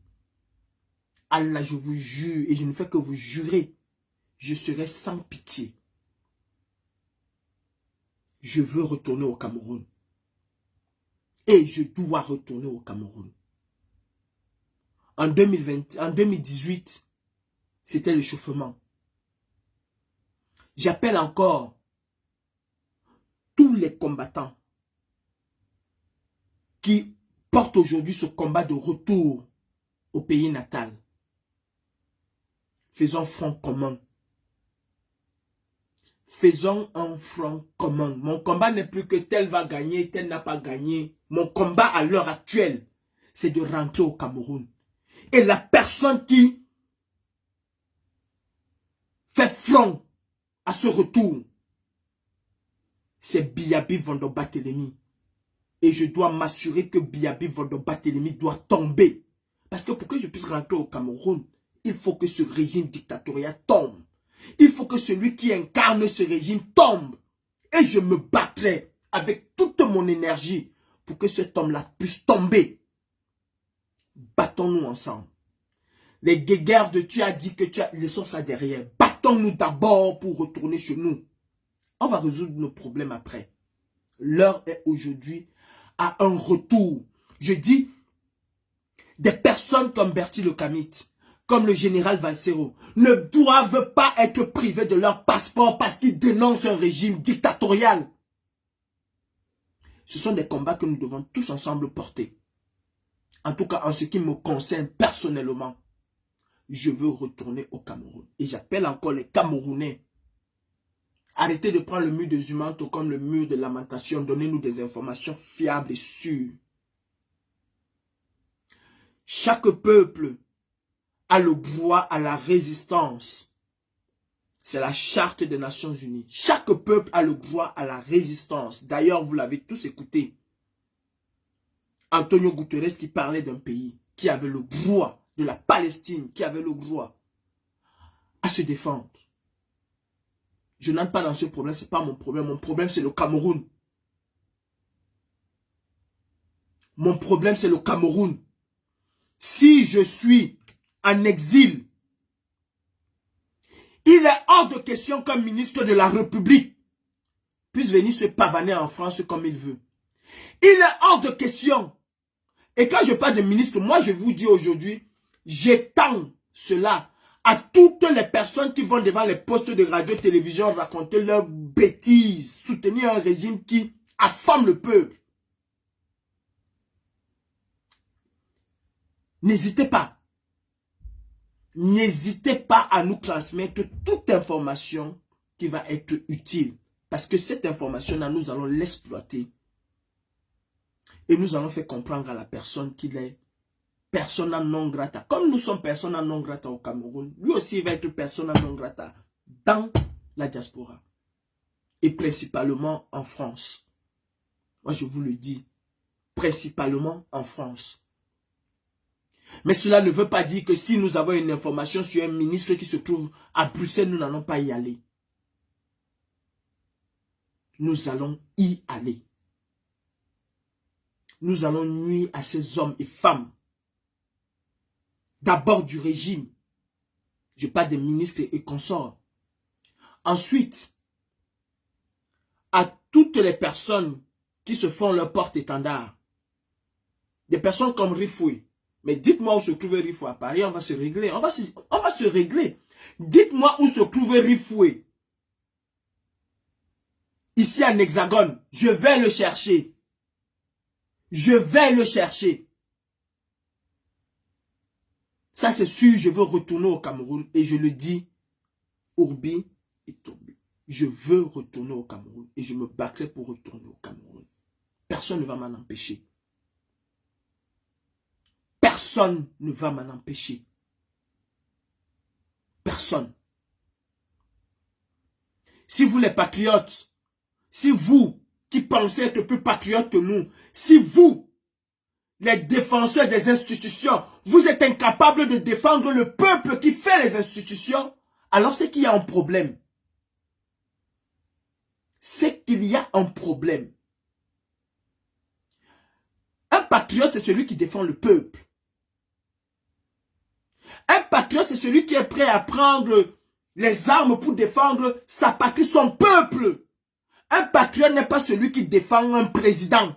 Allah, je vous jure, et je ne fais que vous jurer, je serai sans pitié. Je veux retourner au Cameroun. Et je dois retourner au Cameroun. En 2018, c'était l'échauffement. J'appelle encore tous les combattants qui portent aujourd'hui ce combat de retour au pays natal. Faisons front commun. Faisons un front commun. Mon combat n'est plus que tel va gagner, tel n'a pas gagné. Mon combat à l'heure actuelle, c'est de rentrer au Cameroun. Et la personne qui fait front à ce retour, c'est Biyabi Vando Barthélémy. Et je dois m'assurer que Biyabi Vando Barthélémy doit tomber. Parce que pour que je puisse rentrer au Cameroun, il faut que ce régime dictatorial tombe. Il faut que celui qui incarne ce régime tombe. Et je me battrai avec toute mon énergie pour que cet homme-là puisse tomber. Battons-nous ensemble. Les guéguerres de tu as dit que tu as... Laissons ça derrière. Battons-nous d'abord pour retourner chez nous. On va résoudre nos problèmes après. L'heure est aujourd'hui à un retour. Je dis, des personnes comme Bertie Le Camit, comme le général Valsero, ne doivent pas être privés de leur passeport parce qu'ils dénoncent un régime dictatorial. Ce sont des combats que nous devons tous ensemble porter. En tout cas, en ce qui me concerne personnellement, je veux retourner au Cameroun. Et j'appelle encore les Camerounais. Arrêtez de prendre le mur de Zumanto comme le mur de lamentation. Donnez-nous des informations fiables et sûres. Chaque peuple a le droit à la résistance. C'est la charte des Nations Unies. Chaque peuple a le droit à la résistance. D'ailleurs, vous l'avez tous écouté. Antonio Guterres qui parlait d'un pays qui avait le droit, de la Palestine, qui avait le droit à se défendre. Je n'entre pas dans ce problème, ce n'est pas mon problème. Mon problème, c'est le Cameroun. Mon problème, c'est le Cameroun. Si je suis en exil, il est hors de question qu'un ministre de la République puisse venir se pavaner en France comme il veut. Il est hors de question. Et quand je parle de ministre, moi je vous dis aujourd'hui, j'étends cela à toutes les personnes qui vont devant les postes de radio-télévision raconter leurs bêtises, soutenir un régime qui affame le peuple. N'hésitez pas. N'hésitez pas à nous transmettre toute information qui va être utile. Parce que cette information-là, nous allons l'exploiter. Et nous allons faire comprendre à la personne qu'il est persona non grata. Comme nous sommes persona non grata au Cameroun, lui aussi il va être persona non grata dans la diaspora. Et principalement en France. Moi je vous le dis, principalement en France. Mais cela ne veut pas dire que si nous avons une information sur un ministre qui se trouve à Bruxelles, nous n'allons pas y aller. Nous allons y aller. Nous allons nuire à ces hommes et femmes. D'abord du régime. Je parle des ministres et consorts. Ensuite, à toutes les personnes qui se font leur porte-étendard. Des personnes comme Rifoué. Mais dites-moi où se trouve Rifoué à Paris, on va se régler. On va se régler. Dites-moi où se trouve Rifoué. Ici en Hexagone, je vais le chercher. Je vais le chercher. Ça c'est sûr, je veux retourner au Cameroun. Et je le dis, Urbi et Tourbi. Je veux retourner au Cameroun. Et je me battrai pour retourner au Cameroun. Personne ne va m'en empêcher. Personne ne va m'en empêcher. Personne. Si vous les patriotes, si vous qui pensez être plus patriotes que nous, si vous, les défenseurs des institutions, vous êtes incapables de défendre le peuple qui fait les institutions, alors c'est qu'il y a un problème. C'est qu'il y a un problème. patriote, c'est celui qui défend le peuple. Un patriote, c'est celui qui est prêt à prendre les armes pour défendre sa patrie, son peuple. Un patriote n'est pas celui qui défend un président.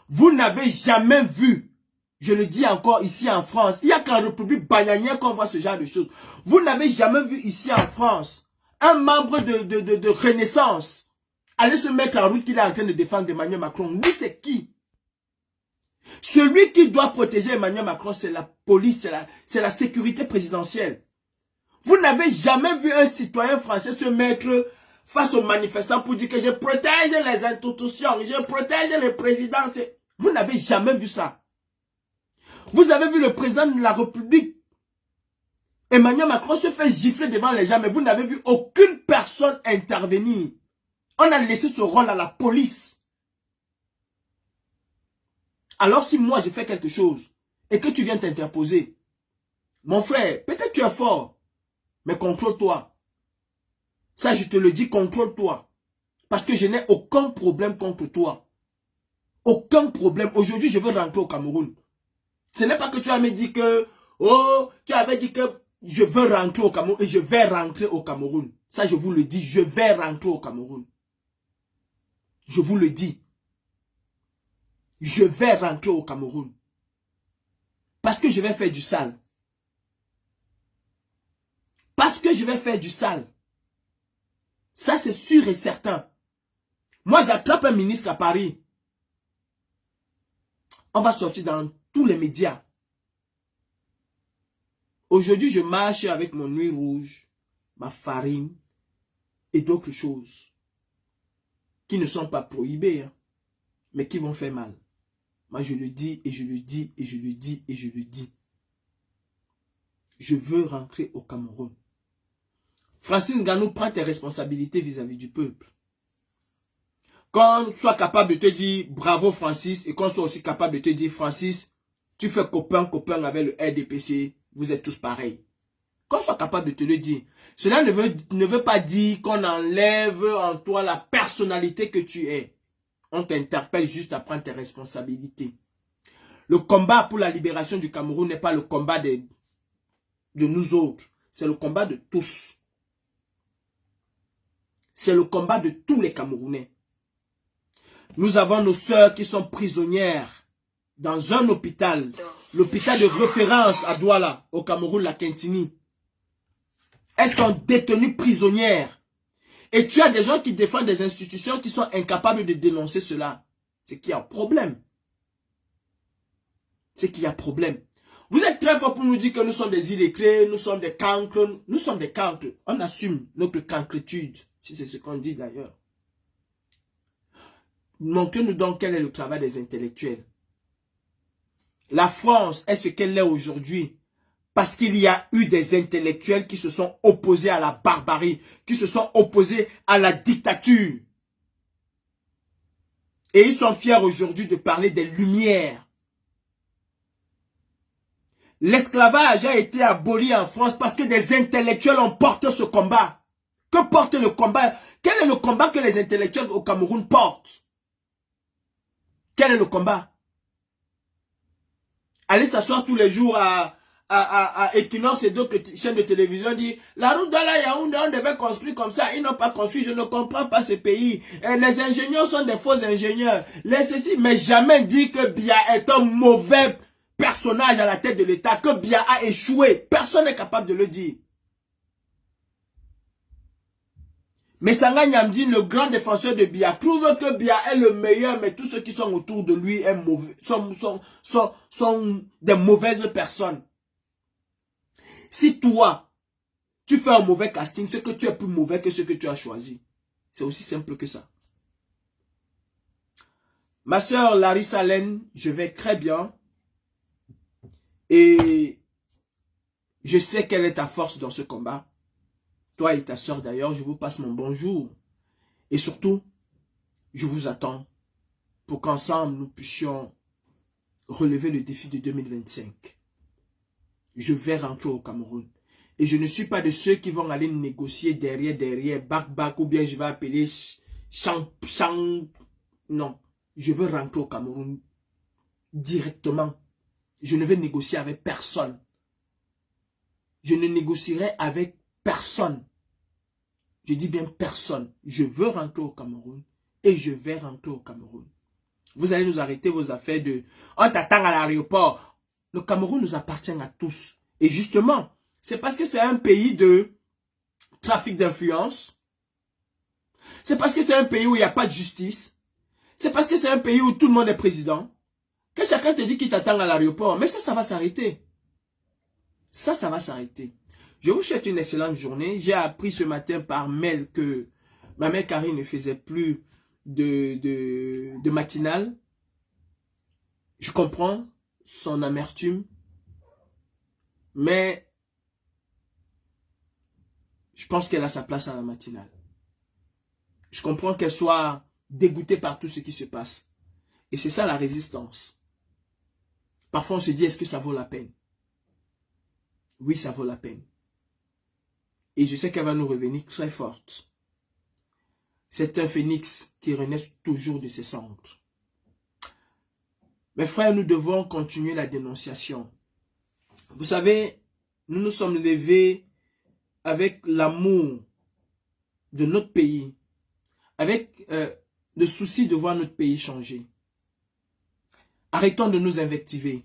Vous n'avez jamais vu, je le dis encore ici en France, il n'y a qu'en République bananière qu'on voit ce genre de choses. Vous n'avez jamais vu ici en France un membre de Renaissance aller se mettre en route qu'il est en train de défendre Emmanuel Macron. Lui, c'est qui? Celui qui doit protéger Emmanuel Macron, c'est la police, c'est la sécurité présidentielle. Vous n'avez jamais vu un citoyen français se mettre face aux manifestants pour dire que je protège les institutions, je protège les présidents. Vous n'avez jamais vu ça. Vous avez vu le président de la République, Emmanuel Macron, se fait gifler devant les gens, mais vous n'avez vu aucune personne intervenir. On a laissé ce rôle à la police. Alors si moi je fais quelque chose et que tu viens t'interposer, mon frère, peut-être tu es fort, mais contrôle-toi. Ça, je te le dis, contrôle-toi. Parce que je n'ai aucun problème contre toi. Aucun problème. Aujourd'hui, je veux rentrer au Cameroun. Ce n'est pas que tu as me dit que, oh, tu avais dit que je veux rentrer au Cameroun et je vais rentrer au Cameroun. Ça, je vous le dis, je vais rentrer au Cameroun. Je vous le dis. Je vais rentrer au Cameroun. Parce que je vais faire du sale. Parce que je vais faire du sale. Ça, c'est sûr et certain. Moi, j'attrape un ministre à Paris. On va sortir dans tous les médias. Aujourd'hui, je marche avec mon huile rouge, ma farine et d'autres choses qui ne sont pas prohibées, hein, mais qui vont faire mal. Moi, je le dis et je le dis et je le dis et je le dis. Je veux rentrer au Cameroun. Francis Ngannou, prend tes responsabilités vis-à-vis du peuple. Qu'on soit capable de te dire bravo Francis et qu'on soit aussi capable de te dire Francis, tu fais copain avec le RDPC, vous êtes tous pareils. Qu'on soit capable de te le dire. Cela ne veut pas dire qu'on enlève en toi la personnalité que tu es. On t'interpelle juste à prendre tes responsabilités. Le combat pour la libération du Cameroun n'est pas le combat de nous autres. C'est le combat de tous. C'est le combat de tous les Camerounais. Nous avons nos sœurs qui sont prisonnières dans un hôpital. L'hôpital de référence à Douala, au Cameroun, la Kintini. Elles sont détenues prisonnières. Et tu as des gens qui défendent des institutions qui sont incapables de dénoncer cela. C'est qu'il y a un problème. C'est qu'il y a problème. Vous êtes très fort pour nous dire que nous sommes des illettrés, nous sommes des cancres. Nous sommes des cancres. On assume notre cancretude. Si c'est ce qu'on dit d'ailleurs. Montrez-nous donc quel est le travail des intellectuels. La France est ce qu'elle est aujourd'hui. Parce qu'il y a eu des intellectuels qui se sont opposés à la barbarie, qui se sont opposés à la dictature. Et ils sont fiers aujourd'hui de parler des Lumières. L'esclavage a été aboli en France parce que des intellectuels ont porté ce combat. Que porte le combat? Quel est le combat que les intellectuels au Cameroun portent? Quel est le combat? Allez s'asseoir tous les jours à Equinox et d'autres chaînes de télévision dit la route de la Yaoundé, on devait construire comme ça. Ils n'ont pas construit, je ne comprends pas ce pays. Et les ingénieurs sont des faux ingénieurs. Les ceci, mais jamais dit que Biya est un mauvais personnage à la tête de l'État, que Biya a échoué. Personne n'est capable de le dire. Mais Sanga Nyamdi, le grand défenseur de Biya, trouve que Biya est le meilleur, mais tous ceux qui sont autour de lui sont des mauvaises personnes. Si toi, tu fais un mauvais casting, c'est que tu es plus mauvais que ce que tu as choisi. C'est aussi simple que ça. Ma soeur Larissa Len, je vais très bien. Et je sais quelle est ta force dans ce combat. Toi et ta soeur d'ailleurs, je vous passe mon bonjour. Et surtout, je vous attends pour qu'ensemble nous puissions relever le défi de 2025. Je vais rentrer au Cameroun. Et je ne suis pas de ceux qui vont aller négocier derrière, bac, ou bien je vais appeler non. je veux rentrer au Cameroun directement. Je ne vais négocier avec personne. Je ne négocierai avec personne. Je dis bien personne. Je veux rentrer au Cameroun et je vais rentrer au Cameroun. Vous allez nous arrêter vos affaires de... On t'attend à l'aéroport. Le Cameroun nous appartient à tous. Et justement, c'est parce que c'est un pays de trafic d'influence. C'est parce que c'est un pays où il n'y a pas de justice. C'est parce que c'est un pays où tout le monde est président. Que chacun te dit qu'il t'attend à l'aéroport. Mais ça va s'arrêter. Ça va s'arrêter. Je vous souhaite une excellente journée. J'ai appris ce matin par mail que ma mère Karine ne faisait plus de matinale. Je comprends son amertume. Mais je pense qu'elle a sa place à la matinale. Je comprends qu'elle soit dégoûtée par tout ce qui se passe. Et c'est ça la résistance. Parfois on se dit, est-ce que ça vaut la peine? Oui, ça vaut la peine. Et je sais qu'elle va nous revenir très forte. C'est un phénix qui renaît toujours de ses cendres. Mes frères, nous devons continuer la dénonciation. Vous savez, nous nous sommes levés avec l'amour de notre pays, avec le souci de voir notre pays changer. Arrêtons de nous invectiver.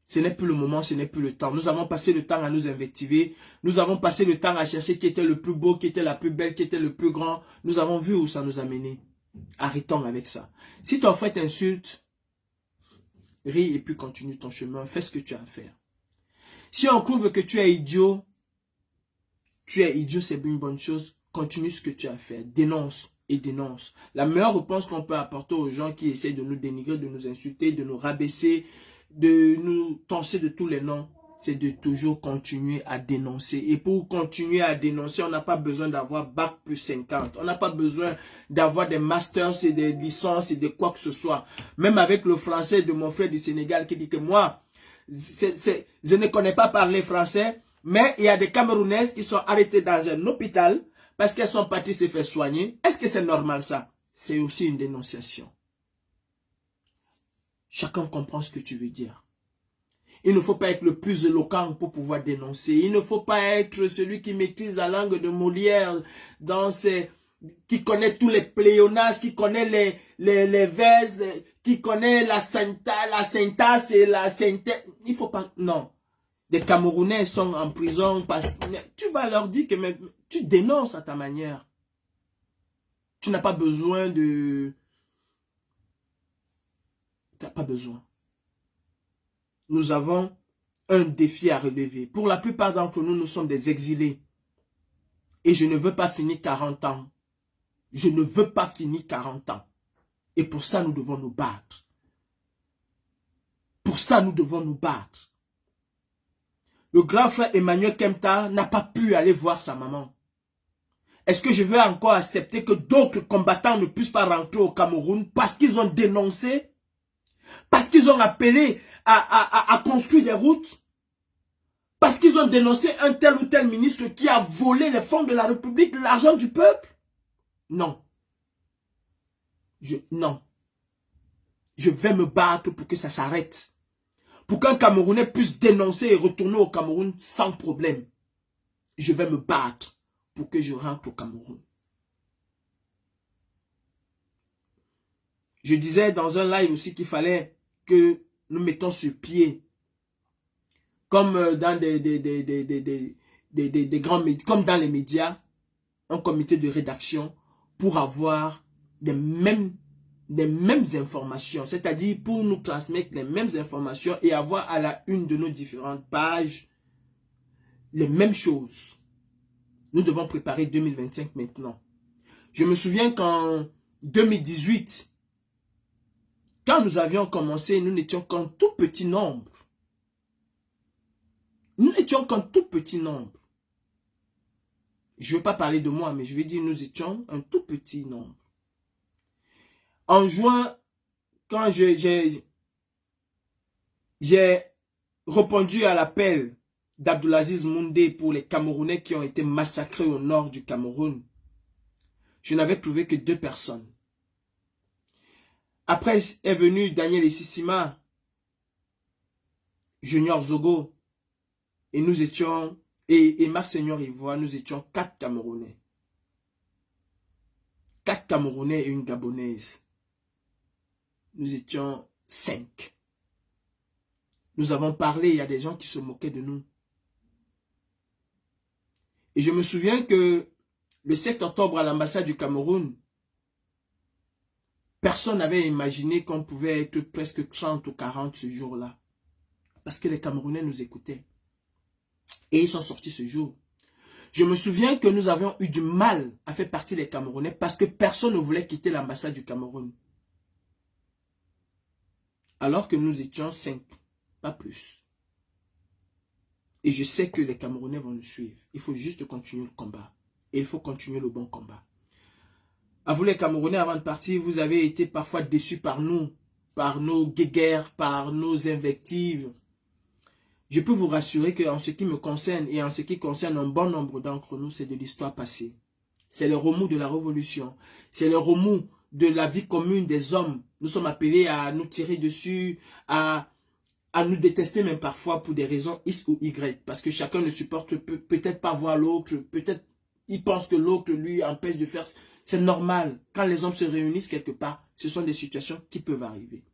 Ce n'est plus le moment, ce n'est plus le temps. Nous avons passé le temps à nous invectiver. Nous avons passé le temps à chercher qui était le plus beau, qui était la plus belle, qui était le plus grand. Nous avons vu où ça nous a mené. Arrêtons avec ça. Si ton frère t'insulte, ris et puis continue ton chemin. Fais ce que tu as à faire. Si on trouve que tu es idiot, c'est une bonne chose. Continue ce que tu as à faire. Dénonce et dénonce. La meilleure réponse qu'on peut apporter aux gens qui essaient de nous dénigrer, de nous insulter, de nous rabaisser, de nous tancer de tous les noms, c'est de toujours continuer à dénoncer. Et pour continuer à dénoncer, on n'a pas besoin d'avoir Bac plus 50. On n'a pas besoin d'avoir des masters et des licences et de quoi que ce soit. Même avec le français de mon frère du Sénégal qui dit que moi, je ne connais pas parler français, mais il y a des Camerounaises qui sont arrêtées dans un hôpital parce qu'elles sont parties se faire soigner. Est-ce que c'est normal ça? C'est aussi une dénonciation. Chacun comprend ce que tu veux dire. Il ne faut pas être le plus éloquent pour pouvoir dénoncer. Il ne faut pas être celui qui maîtrise la langue de Molière, qui connaît tous les pléonasmes, qui connaît les vers, qui connaît la syntaxe et la synthèse. Il ne faut pas... Non. Des Camerounais sont en prison parce que tu vas leur dire que tu dénonces à ta manière. Tu n'as pas besoin de... Tu n'as pas besoin. Nous avons un défi à relever. Pour la plupart d'entre nous, nous sommes des exilés. Et je ne veux pas finir 40 ans. Je ne veux pas finir 40 ans. Et pour ça, nous devons nous battre. Pour ça, nous devons nous battre. Le grand frère Emmanuel Kempta n'a pas pu aller voir sa maman. Est-ce que je vais encore accepter que d'autres combattants ne puissent pas rentrer au Cameroun parce qu'ils ont dénoncé? Parce qu'ils ont appelé à construire des routes? Parce qu'ils ont dénoncé un tel ou tel ministre qui a volé les fonds de la République, l'argent du peuple? Non. Non. Je vais me battre pour que ça s'arrête. Pour qu'un Camerounais puisse dénoncer et retourner au Cameroun sans problème. Je vais me battre pour que je rentre au Cameroun. Je disais dans un live aussi qu'il fallait que nous mettons sur pied, comme dans des grands médias, comme dans les médias, un comité de rédaction pour avoir les mêmes informations, c'est-à-dire pour nous transmettre les mêmes informations et avoir à la une de nos différentes pages les mêmes choses. Nous devons préparer 2025 maintenant. Je me souviens qu'en 2018, quand nous avions commencé, nous n'étions qu'un tout petit nombre. Nous n'étions qu'un tout petit nombre. Je ne veux pas parler de moi, mais je vais dire nous étions un tout petit nombre. En juin, quand j'ai répondu à l'appel d'Abdulaziz Moundé pour les Camerounais qui ont été massacrés au nord du Cameroun, je n'avais trouvé que 2 personnes. Après est venu Daniel Essissima, Junior Zogo, et nous étions, et Marseigneur Ivoire, nous étions 4 Camerounais. 4 Camerounais et une Gabonaise. Nous étions 5. Nous avons parlé, il y a des gens qui se moquaient de nous. Et je me souviens que le 7 octobre à l'ambassade du Cameroun, personne n'avait imaginé qu'on pouvait être presque 30 ou 40 ce jour-là. Parce que les Camerounais nous écoutaient. Et ils sont sortis ce jour. Je me souviens que nous avions eu du mal à faire partie des Camerounais parce que personne ne voulait quitter l'ambassade du Cameroun. Alors que nous étions 5, pas plus. Et je sais que les Camerounais vont nous suivre. Il faut juste continuer le combat. Et il faut continuer le bon combat. À vous les Camerounais, avant de partir, vous avez été parfois déçus par nous, par nos guéguerres, par nos invectives. Je peux vous rassurer qu'en ce qui me concerne et en ce qui concerne un bon nombre d'entre nous, c'est de l'histoire passée. C'est le remous de la révolution. C'est le remous de la vie commune des hommes. Nous sommes appelés à nous tirer dessus, à nous détester même parfois pour des raisons X ou Y. Parce que chacun ne supporte peut-être pas voir l'autre, peut-être il pense que l'autre lui empêche de faire. C'est normal. Quand les hommes se réunissent quelque part, ce sont des situations qui peuvent arriver.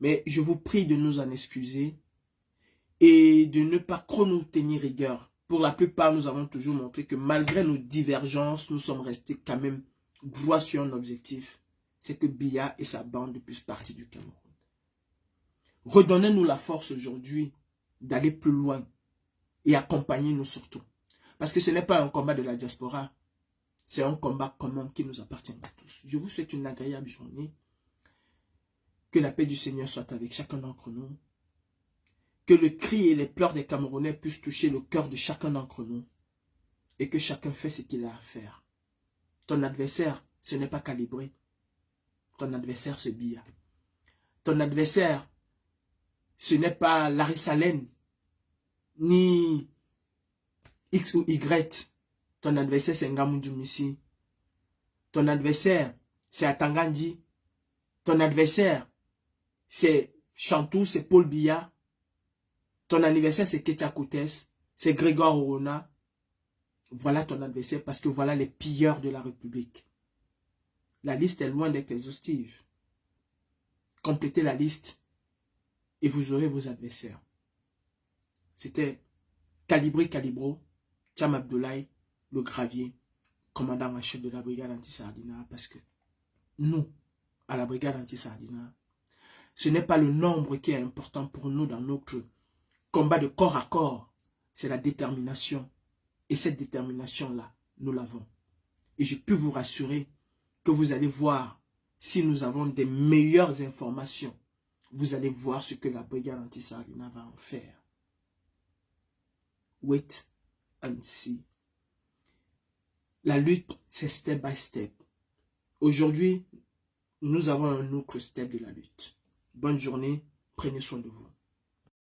Mais je vous prie de nous en excuser et de ne pas trop nous tenir rigueur. Pour la plupart, nous avons toujours montré que malgré nos divergences, nous sommes restés quand même droits sur un objectif. C'est que Biya et sa bande puissent partir du Cameroun. Redonnez-nous la force aujourd'hui d'aller plus loin et accompagnez-nous surtout. Parce que ce n'est pas un combat de la diaspora, c'est un combat commun qui nous appartient à tous. Je vous souhaite une agréable journée. Que la paix du Seigneur soit avec chacun d'entre nous. Que le cri et les pleurs des Camerounais puissent toucher le cœur de chacun d'entre nous. Et que chacun fait ce qu'il a à faire. Ton adversaire, ce n'est pas Calibré. Ton adversaire, c'est Biya. Ton adversaire, ce n'est pas Larissa Lène, ni X ou Y. Ton adversaire, c'est Ngamou Djoumissi. Ton adversaire, c'est Atangandi. Ton adversaire, c'est Chantou, c'est Paul Biya. Ton adversaire, c'est Ketia Koutes, c'est Grégoire Orona. Voilà ton adversaire parce que voilà les pilleurs de la République. La liste est loin d'être exhaustive. Complétez la liste et vous aurez vos adversaires. C'était Calibré Calibro, Thiam Abdoulaye, le Gravier, commandant en chef de la brigade anti-Sardina, parce que nous, à la brigade anti-Sardina, ce n'est pas le nombre qui est important pour nous dans notre combat de corps à corps, c'est la détermination. Et cette détermination-là, nous l'avons. Et je peux vous rassurer que vous allez voir, si nous avons des meilleures informations, vous allez voir ce que la brigade anti-Sardina va en faire. Wait and see. La lutte, c'est step by step. Aujourd'hui, nous avons un autre step de la lutte. Bonne journée, prenez soin de vous.